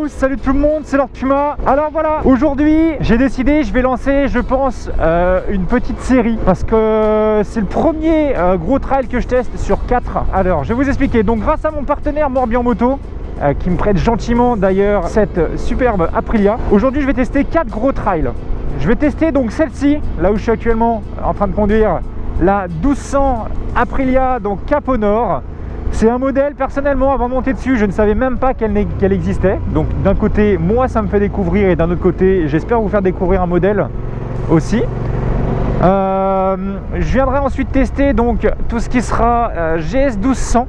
tous, salut tout le monde, c'est Lord Puma. Alors voilà, aujourd'hui j'ai décidé, je vais lancer je pense une petite série parce que c'est le premier gros trail que je teste sur 4. Alors je vais vous expliquer, donc grâce à mon partenaire Morbihan Moto qui me prête gentiment d'ailleurs cette superbe Aprilia, aujourd'hui je vais tester 4 gros trails. Je vais tester donc celle-ci, là où je suis actuellement en train de conduire, la 1200 Aprilia, donc Cap au Nord. C'est un modèle, personnellement, avant de monter dessus, je ne savais même pas qu'elle existait. Donc d'un côté, moi, ça me fait découvrir, et d'un autre côté, j'espère vous faire découvrir un modèle aussi. Je viendrai ensuite tester donc tout ce qui sera GS 1200,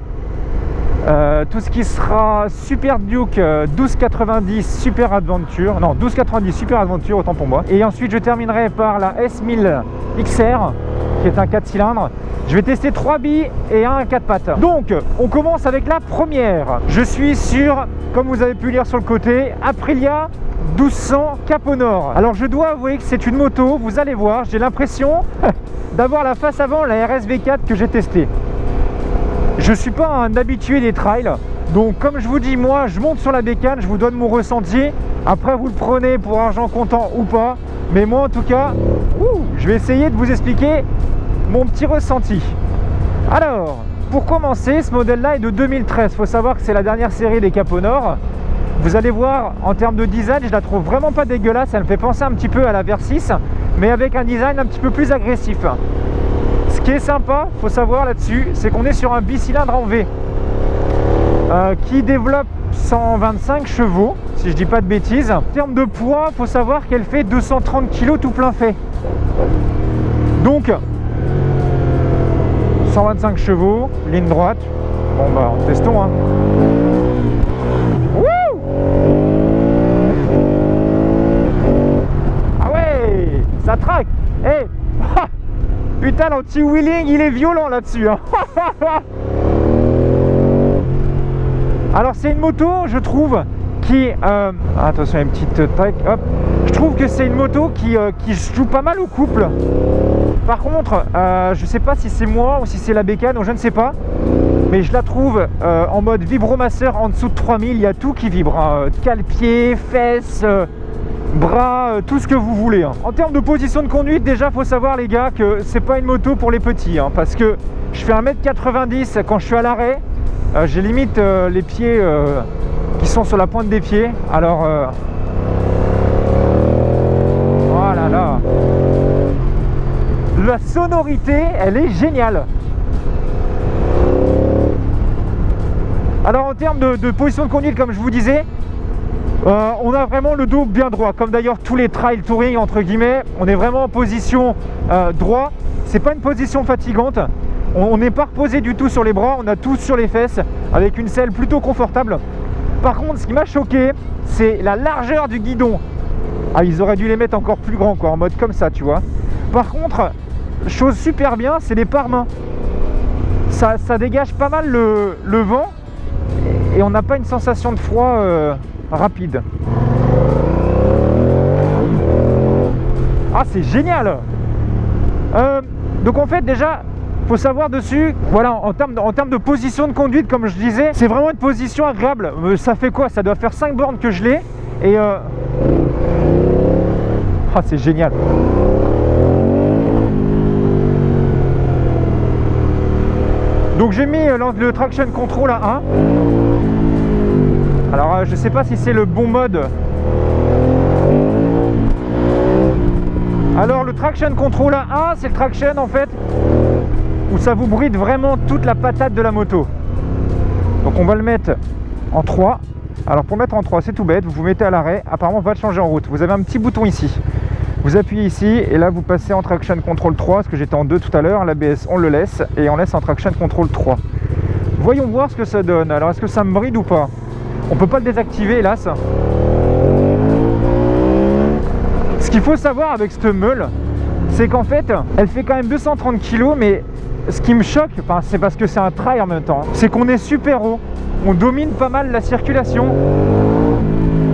tout ce qui sera Super Duke 1290 Super Adventure, non 1290 Super Adventure, autant pour moi. Et ensuite, je terminerai par la S1000 XR, qui est un 4 cylindres. Je vais tester 3 billes et un 4 pattes. Donc, on commence avec la première. Je suis sur, comme vous avez pu lire sur le côté, Aprilia 1200 Cap au Nord. Alors, je dois avouer que c'est une moto, vous allez voir, j'ai l'impression d'avoir la face avant la RS V4 que j'ai testée. Je ne suis pas un habitué des trails. Donc, comme je vous dis, moi, je monte sur la bécane, je vous donne mon ressenti. Après, vous le prenez pour argent comptant ou pas. Mais moi, en tout cas, je vais essayer de vous expliquer mon petit ressenti. Alors, pour commencer, ce modèle-là est de 2013. Il faut savoir que c'est la dernière série des Cap au Nord. Vous allez voir, en termes de design, je la trouve vraiment pas dégueulasse. Elle me fait penser un petit peu à la Versys, mais avec un design un petit peu plus agressif. Ce qui est sympa, il faut savoir là-dessus, c'est qu'on est sur un bicylindre en V qui développe 125 chevaux, si je dis pas de bêtises. En termes de poids, il faut savoir qu'elle fait 230 kg tout plein fait. Donc, 125 chevaux, ligne droite. Bon bah, testons hein. Wouh! Ah ouais, ça traque. Eh, putain, l'anti-wheeling, il est violent là-dessus hein. Alors c'est une moto, je trouve, qui... attention, il y a une petite track, hop. Je trouve que c'est une moto qui joue pas mal au couple. Par contre, je sais pas si c'est moi ou si c'est la bécane, ou je ne sais pas. Mais je la trouve en mode vibromasseur en dessous de 3000. Il y a tout qui vibre, hein. Cale-pied, fesses, bras, tout ce que vous voulez hein. En termes de position de conduite, déjà, faut savoir les gars que c'est pas une moto pour les petits hein, parce que je fais 1m90 quand je suis à l'arrêt. J'ai limite les pieds qui sont sur la pointe des pieds. Alors voilà là. La sonorité, elle est géniale. Alors en termes de position de conduite, comme je vous disais, on a vraiment le dos bien droit, comme d'ailleurs tous les trail touring entre guillemets. On est vraiment en position droit. C'est pas une position fatigante. On n'est pas reposé du tout sur les bras, on a tout sur les fesses avec une selle plutôt confortable. Par contre, ce qui m'a choqué, c'est la largeur du guidon. Ah, ils auraient dû les mettre encore plus grands quoi, en mode comme ça, tu vois. Par contre, chose super bien, c'est les pare-mains. Ça dégage pas mal le vent et on n'a pas une sensation de froid rapide. Ah, c'est génial. Donc en fait déjà, faut savoir dessus, voilà, en termes de position de conduite, comme je disais, c'est vraiment une position agréable. Ça fait quoi? Ça doit faire 5 bornes que je l'ai. Et ah, c'est génial. Donc j'ai mis le traction control à 1. Alors je sais pas si c'est le bon mode. Alors le traction control à 1, c'est le traction en fait où ça vous bride vraiment toute la patate de la moto. Donc on va le mettre en 3. Alors pour mettre en 3, c'est tout bête, vous vous mettez à l'arrêt, apparemment va le changer en route. Vous avez un petit bouton ici. Vous appuyez ici et là vous passez en traction control 3, parce que j'étais en 2 tout à l'heure, l'ABS on le laisse et on laisse en traction control 3. Voyons voir ce que ça donne. Alors est-ce que ça me bride ou pas? On peut pas le désactiver hélas. Ce qu'il faut savoir avec cette meule, c'est qu'en fait elle fait quand même 230 kg, mais ce qui me choque, enfin, c'est parce que c'est un trail en même temps, c'est qu'on est super haut, on domine pas mal la circulation.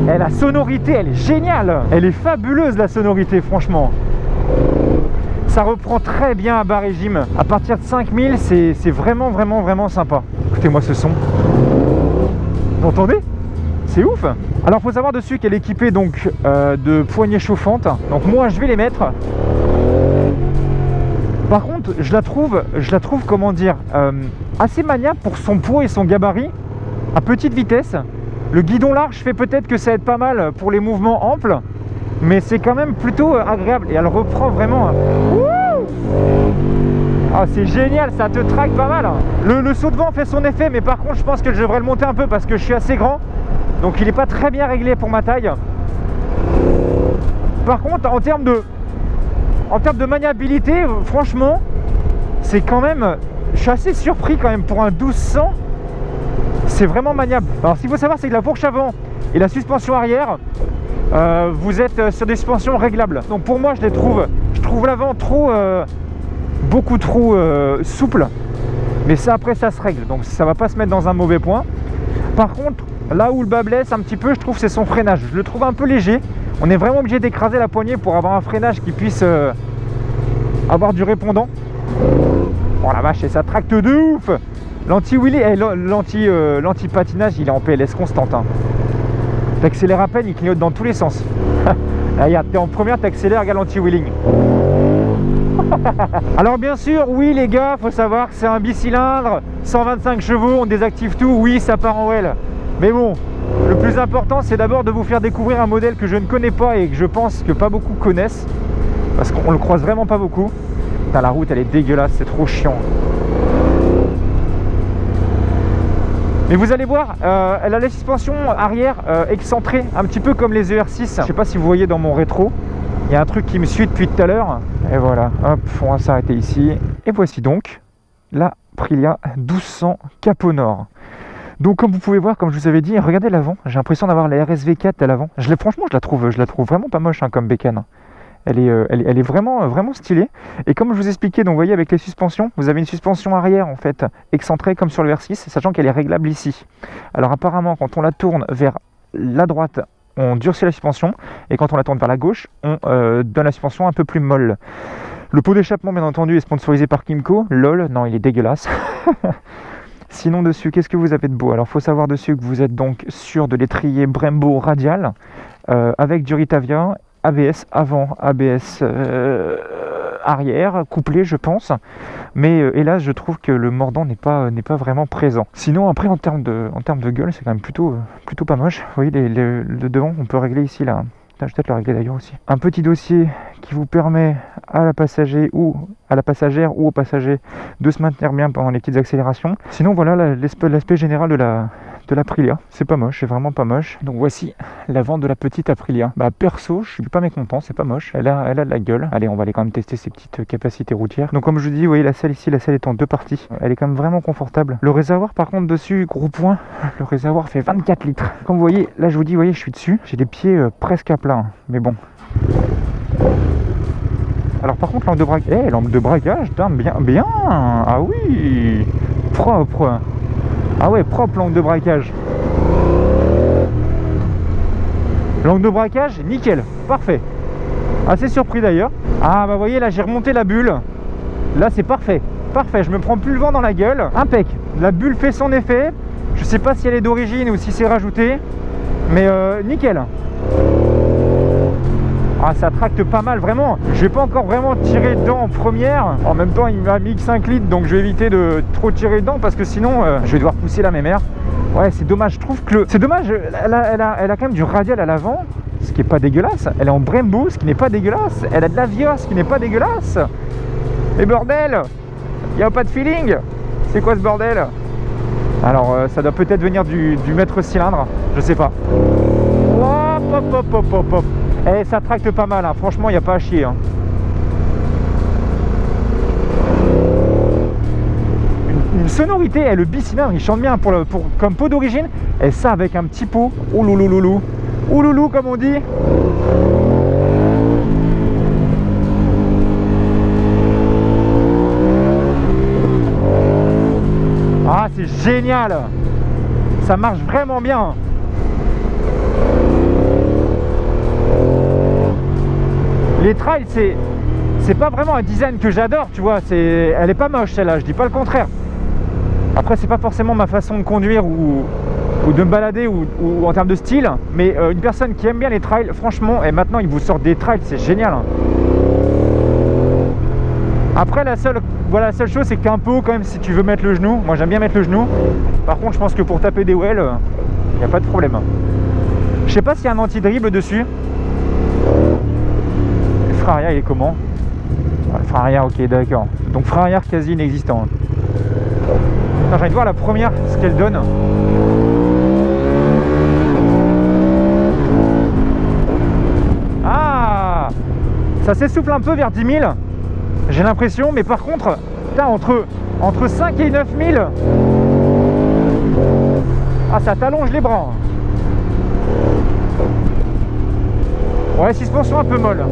Et la sonorité, elle est géniale, elle est fabuleuse la sonorité, franchement. Ça reprend très bien à bas régime. À partir de 5000, c'est vraiment sympa. Écoutez-moi ce son. Vous entendez? c'est ouf. Alors faut savoir dessus qu'elle est équipée donc de poignées chauffantes. Donc moi je vais les mettre. Par contre je la trouve comment dire, assez maniable pour son poids et son gabarit à petite vitesse. Le guidon large fait peut-être que ça va être pas mal pour les mouvements amples, mais c'est quand même plutôt agréable et elle reprend vraiment. Ah, c'est génial, ça te traque pas mal. Le saut de vent fait son effet, mais par contre je pense que je devrais le monter un peu parce que je suis assez grand, donc il n'est pas très bien réglé pour ma taille. Par contre en termes de maniabilité, franchement c'est quand même, je suis assez surpris quand même pour un 1200. C'est vraiment maniable. Alors ce qu'il faut savoir, c'est que la fourche avant et la suspension arrière, vous êtes sur des suspensions réglables. Donc pour moi je trouve l'avant beaucoup trop souple, mais ça après ça se règle, donc ça va pas se mettre dans un mauvais point. Par contre là où le bas blesse un petit peu, je trouve, c'est son freinage. Je le trouve un peu léger. On est vraiment obligé d'écraser la poignée pour avoir un freinage qui puisse avoir du répondant. Oh la vache, et ça tracte de ouf. L'anti-wheelie, l'anti-patinage, il est en PLS constante, hein. T'accélères à peine, il clignote dans tous les sens. Regarde, t'es en première, t'accélères, regarde l'anti-wheeling. Alors bien sûr, oui les gars, faut savoir que c'est un bicylindre, 125 chevaux, on désactive tout, oui ça part en L. Mais bon, le plus important c'est d'abord de vous faire découvrir un modèle que je ne connais pas et que je pense que pas beaucoup connaissent, parce qu'on le croise vraiment pas beaucoup. Putain, la route elle est dégueulasse, c'est trop chiant. Mais vous allez voir, elle a les suspensions arrière excentrées, un petit peu comme les ER6. Je sais pas si vous voyez dans mon rétro, il y a un truc qui me suit depuis tout à l'heure. Et voilà, hop, on va s'arrêter ici. Et voici donc la Aprilia 1200 Capot Nord. Donc comme vous pouvez voir, comme je vous avais dit, regardez l'avant. J'ai l'impression d'avoir la RSV4 à l'avant. Franchement, je la trouve vraiment pas moche, hein, comme bécane. Elle est vraiment stylée. Et comme je vous expliquais, donc vous voyez avec les suspensions, vous avez une suspension arrière en fait excentrée comme sur le R6, sachant qu'elle est réglable ici. Alors apparemment, quand on la tourne vers la droite, on durcit la suspension, et quand on la tourne vers la gauche, on donne la suspension un peu plus molle. Le pot d'échappement, bien entendu, est sponsorisé par Kymco. Lol, non, il est dégueulasse. Sinon dessus, qu'est-ce que vous avez de beau? Alors faut savoir dessus que vous êtes donc sur de l'étrier Brembo radial avec du Ritavia, ABS avant, ABS arrière, couplé je pense, mais hélas je trouve que le mordant n'est pas vraiment présent. Sinon après en termes de gueule, c'est quand même plutôt pas moche. Vous voyez le devant, on peut régler ici là. Je vais peut-être le régler d'ailleurs aussi. Un petit dossier qui vous permet à la passagère ou au passager de se maintenir bien pendant les petites accélérations. Sinon voilà l'aspect général de l'Aprilia. C'est pas moche, c'est vraiment pas moche. Donc voici l'avant de la petite Aprilia. Bah perso, je suis pas mécontent, c'est pas moche. Elle a de la gueule. Allez, on va aller quand même tester ses petites capacités routières. Donc comme je vous dis, vous voyez la selle ici, la selle est en deux parties. Elle est quand même vraiment confortable. Le réservoir par contre dessus, gros point, le réservoir fait 24 litres. Comme vous voyez, là je vous dis, vous voyez, je suis dessus. J'ai les pieds presque à plat, mais bon. Alors par contre, lampe de braquage, bien. Ah oui, propre. Ah ouais, propre lampe de braquage. Lampe de braquage, nickel, parfait. Assez surpris d'ailleurs. Ah bah vous voyez, là j'ai remonté la bulle. Là c'est parfait, je me prends plus le vent dans la gueule. Impec, la bulle fait son effet. Je sais pas si elle est d'origine ou si c'est rajouté, mais nickel. Ah, ça tracte pas mal, vraiment. Je vais pas encore vraiment tirer dedans en première. En même temps, il m'a mis que 5 litres, donc je vais éviter de trop tirer dedans parce que sinon, je vais devoir pousser la mémère. Ouais, c'est dommage. Je trouve que c'est dommage. Elle a quand même du radial à l'avant, ce qui est pas dégueulasse. Elle est en Brembo, ce qui n'est pas dégueulasse. Elle a de la Via, ce qui n'est pas dégueulasse. Et bordel, il n'y a pas de feeling. C'est quoi ce bordel? Alors, ça doit peut-être venir du maître cylindre. Je sais pas. Hop. Eh, ça tracte pas mal, hein. Franchement, il n'y a pas à chier, hein. Une sonorité, le bicylindre, il chante bien comme pot d'origine. Et ça, avec un petit pot, oulouloulou, ouloulou comme on dit. Ah, c'est génial. Ça marche vraiment bien. Les trails, c'est pas vraiment un design que j'adore, tu vois. Elle est pas moche celle-là, je dis pas le contraire. Après, c'est pas forcément ma façon de conduire ou ou de me balader ou en termes de style, mais une personne qui aime bien les trails, franchement, et maintenant ils vous sortent des trails, c'est génial, hein. Après la seule chose, c'est que tu es un peu haut quand même si tu veux mettre le genou. Moi j'aime bien mettre le genou. Par contre je pense que pour taper des wheels, il n'y a pas de problème. Je sais pas s'il y a un anti-dribble dessus. Le frein arrière il est comment? Le frein arrière, ok, d'accord. Donc frein arrière quasi inexistant. J'ai envie de voir la première, ce qu'elle donne. Ah, ça s'essouffle un peu vers 10 000. J'ai l'impression, mais par contre, putain, entre 5 et 9 000, ah, ça t'allonge les bras. Ouais, suspension un peu molle.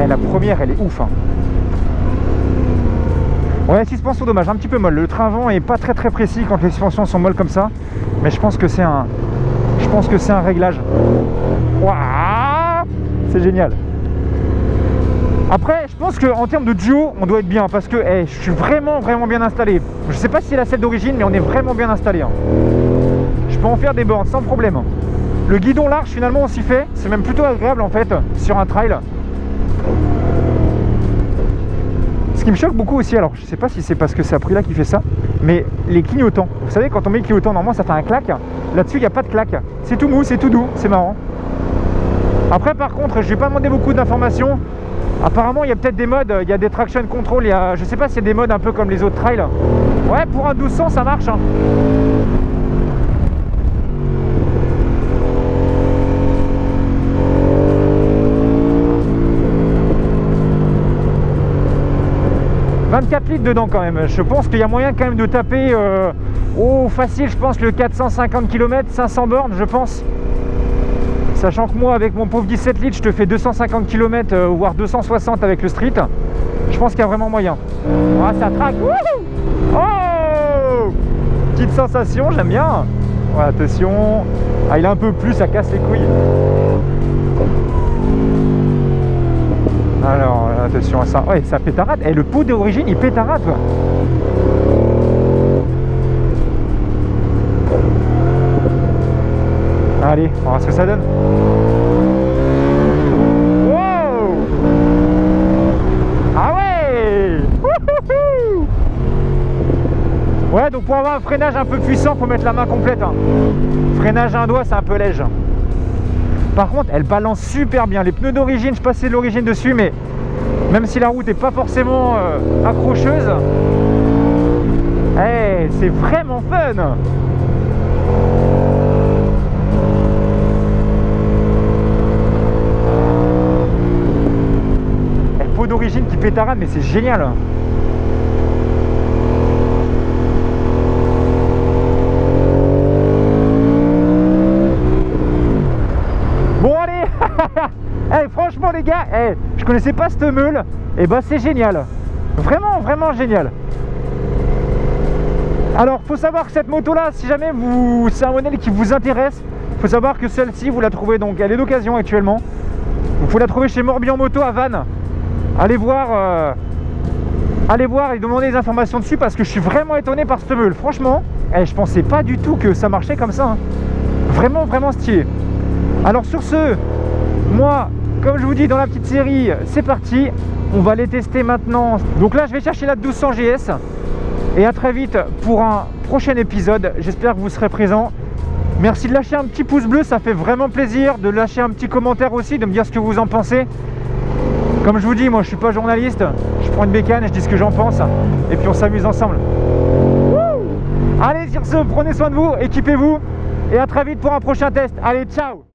La première, elle est ouf, hein. Ouais, suspension dommage, un petit peu molle. Le train avant est pas très précis quand les suspensions sont molles comme ça, mais je pense que c'est un réglage. Waouh, c'est génial. Après, je pense qu'en termes de duo, on doit être bien parce que je suis vraiment bien installé. Je sais pas si c'est la selle d'origine, mais on est vraiment bien installé, hein. Je peux en faire des bornes sans problème. Le guidon large, finalement, on s'y fait. C'est même plutôt agréable en fait sur un trail. Ce qui me choque beaucoup aussi, alors je sais pas si c'est parce que c'est Aprilia qui fait ça, mais les clignotants. Vous savez, quand on met le clignotant, normalement ça fait un clac. Là-dessus, il n'y a pas de clac. C'est tout mou, c'est tout doux, c'est marrant. Après, par contre, je vais pas demander beaucoup d'informations. Apparemment, il y a peut-être des modes, il y a des traction control, je sais pas s'il y a des modes un peu comme les autres trails. Ouais, pour un 1200, ça marche, hein. « 24 litres dedans quand même. Je pense qu'il y a moyen quand même de taper facile, je pense, le 450 km, 500 bornes, je pense. Sachant que moi, avec mon pauvre 17 litres, je te fais 250 km, voire 260 avec le street. Je pense qu'il y a vraiment moyen. Ah, ça traque. Oh, petite sensation, j'aime bien. Ouais, attention. Ah, il est un peu plus, ça casse les couilles. Alors, attention à ça. Ouais, ça pétarade. Et le pot d'origine, il pétarade, quoi. Allez, on va voir ce que ça donne. Wow! Ah ouais! Wouhou! Ouais, donc pour avoir un freinage un peu puissant, faut mettre la main complète, hein. Freinage à un doigt, c'est un peu léger. Par contre, elle balance super bien. Les pneus d'origine, je sais pas si c'est de l'origine dessus, mais même si la route n'est pas forcément accrocheuse, c'est vraiment fun. Le pot d'origine qui pétarade, mais c'est génial. Bon allez, franchement les gars, je connaissais pas cette meule, et bah c'est génial. Vraiment génial. Alors faut savoir que cette moto là, si jamais c'est un modèle qui vous intéresse, faut savoir que celle-ci vous la trouvez, donc elle est d'occasion actuellement. Donc faut la trouver chez Morbihan Moto à Vannes. Allez voir et demander des informations dessus parce que je suis vraiment étonné par cette meule. Franchement, je pensais pas du tout que ça marchait comme ça, hein. Vraiment stylé. Alors sur ce, moi, comme je vous dis dans la petite série, c'est parti. On va les tester maintenant. Donc là, je vais chercher la 1200 GS. Et à très vite pour un prochain épisode. J'espère que vous serez présents. Merci de lâcher un petit pouce bleu, ça fait vraiment plaisir. De lâcher un petit commentaire aussi, de me dire ce que vous en pensez. Comme je vous dis, moi je suis pas journaliste. Je prends une bécane et je dis ce que j'en pense. Et puis on s'amuse ensemble. Allez, sur ce, prenez soin de vous, équipez-vous. Et à très vite pour un prochain test. Allez, ciao!